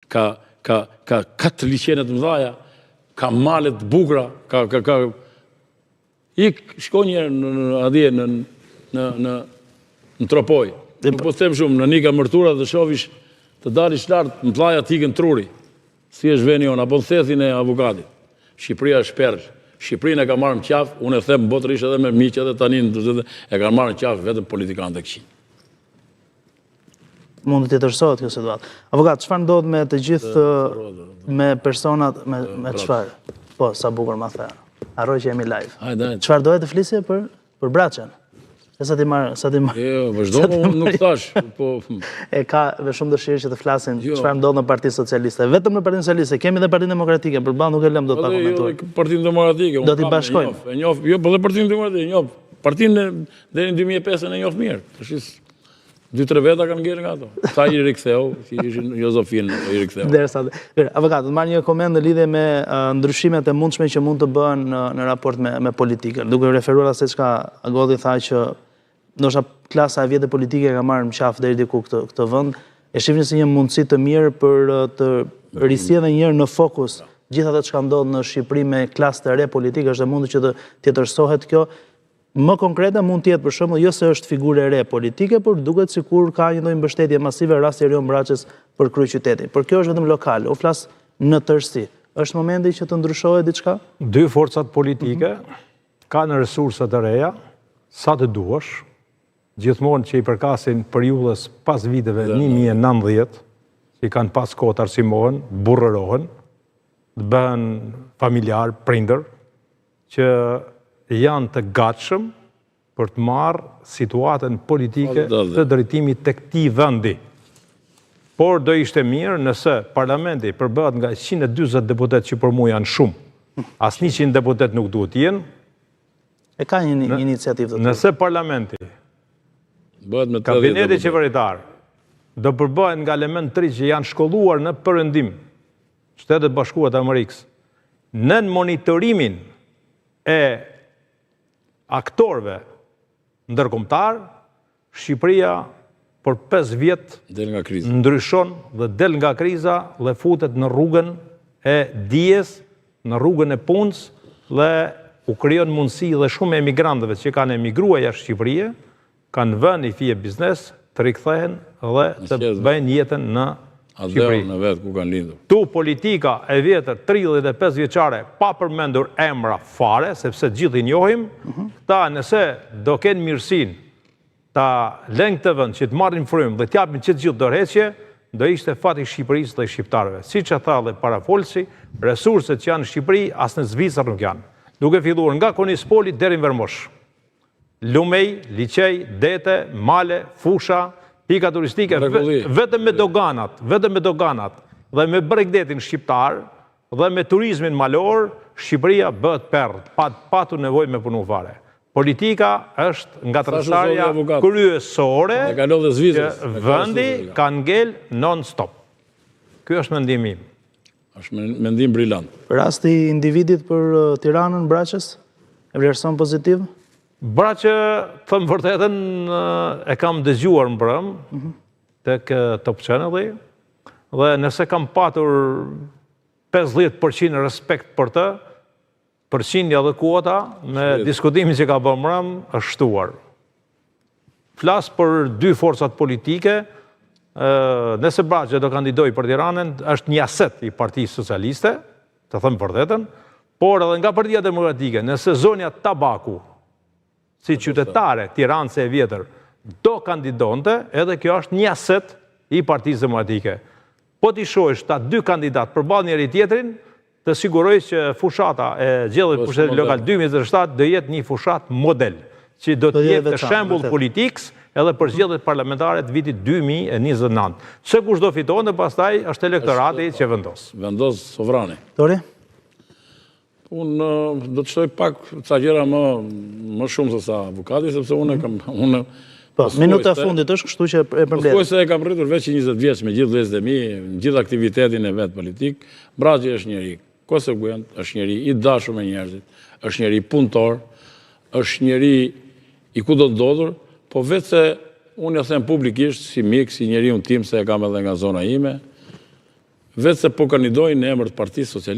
ka 4 liqenet të mëdhaja, ka malet bukra, shko njerë në Tropoj. Nuk po them shumë, në Nika Mërtura dhe shovish të dalish lartë, më t'laja t'ikën truri. Si është veni jonë, apo në thethin e avokatit. Shqipëria është perlë. Shqipërinë e ka marrë në qafë, unë e them botërisht edhe me miqë edhe tani e ka marrë në qafë vetëm politikanë të këqij. Mund të tjetërsohet kjo situatë. Avokat, çfarë ndodh me të gjithë me personat me çfarë? Po, sa bukur ma the. Harroj që jemi live. Çfarë dohet të flisje për Braçën? Sa ti marr. Jo, vazhdo, nuk thash, po e ka me shumë dëshirë që të flasin çfarë ndodh në Partinë Socialiste. Vetëm në Partinë Socialiste, kemi edhe Partinë Demokratike, përballë nuk e lëm dot pa komentuar. Partinë Demokratike. Do t'i bashkojmë. Jo, po dhe Partinë Demokratike, njoh. Partinë deri në 2005 e njoh mirë. Tash 2-3 veta kanë ngjerë nga ato. Sa i riktheu, si ishin Jozofin, i riktheu. Derisa, avokat, të marr një koment në lidhje me ndryshimet e mundshme që mund të bëhen në raport me politikën. Duke referuar asaj çka Agolli tha që ndoshta klasa e vjetër politike ka marrë në qafë deri diku këtë vend, e shihni si një mundësi të mirë për të risjellë një herë në fokus gjithë ato çka ndodh në Shqipëri me klasë të re politike, është e mundur që të tjetërsohet kjo. Më konkrete mund të jetë për shembull jo se është figurë e re politike, por duket sikur ka një lloj mbështetje masive rasti Erion Braçës për kryeqytetin. Por kjo është vetëm lokal, u flas në tërësi. Është momenti që të ndryshohet diçka? Dy forcat politike kanë resursa të reja, sa të duash, gjithmonë që i përkasin periudhës pas viteve 1990, që i kanë pas kohë të arsimohen, burrërohen, të bëhen familjar, prindër, që janë të gatshëm për të marrë situatën politike të drejtimit të këtij vendi. Por do ishte mirë nëse parlamenti përbëhet nga 140 deputet që për mua janë shumë, as 100 deputet nuk duhet të jenë. E ka një iniciativë të tillë. Nëse parlamenti, kabineti qeveritar, do përbëhet nga elementë që janë shkolluar në perëndim, Shtetet Bashkuara të Amerikës, në monitorimin e aktorëve ndërkombëtar, Shqipëria për 5 vjet ndryshon dhe del nga kriza dhe futet në rrugën e dijes, në rrugën e punës dhe u krijon mundësi dhe shumë emigrantëve që kanë emigruar jashtë Shqipërisë, kanë vënë i fije biznes, të rikthehen dhe të bëjnë jetën në Shqipëri. Në vetë ku kanë lindur. Tu politika e vjetër 35 vjeçare pa përmendur emra fare, sepse gjithë i njohim, ta nëse do kenë mirësinë ta lënë këtë vend që të marrin frymë dhe t'japin që të gjithë dorëheqje, do ishte fati Shqipërisë dhe shqiptarëve. Siç e tha dhe parafolsi, resurset që janë në Shqipëri as në Zvicër nuk janë. Duke filluar nga Konispoli deri në Vermosh. Lumej, liçej, dete, male, fusha, pika turistike, vetëm me doganat, dhe me bregdetin shqiptar, dhe me turizmin malor, Shqipëria bëhet perë, patu nevojë me punu fare. Politika është nga tërësarja kryesore që vendi ka ngel non-stop. Ky është mendimi im. Është mendim brillant. Rasti i individit për Tiranën, Braçës, e vlerëson pozitiv? Braçë, thëmë vërtetën, e kam dëgjuar më brëm, tek Top Channel, dhe nëse kam patur 50% respekt për të, përqindja dhe kuota, me diskutimin që ka bërë mërëm, është shtuar. Flasë për 2 forcat politike, nëse Braçë do kandidoj për Tiranën, është një aset i Partisë Socialiste, të thëmë vërtetën, por edhe nga Partia Demokratike, nëse zonja Tabaku, si qytetare Tiranëse e vjetër, do kandidonte, edhe kjo është një aset i Partisë Demokratike. Po t'i shohësh ta 2 kandidat përballë njëri tjetrin, të siguroj që fushata e zgjedhjeve pushtetit lokal 2027 do jetë një fushat model, që do të jetë shembull politikës edhe për zgjedhjet parlamentare të vitit 2029. Se kush do fiton dhe pastaj është elektorati që vendos. Vendos sovrani. Tori? Unë do të shtoj pak ca gjëra më shumë se sa avokati, sepse unë kam... Minuta fundit është, kështu që e përmbledh. Thuaj se e kam rritur veç 20 vjeç me gjithë vlezët e mi, në gjithë aktivitetin e vet politik. Braçi është njeri konsekuent, është njeri i dashur me njerëzit, është njeri punëtor, është njeri i kudododhur, po vetë se unë ja them publikisht si mik, si njeriu tim se e kam edhe nga zona ime, vetë se po kandidojnë në emër të Partisë Socialiste.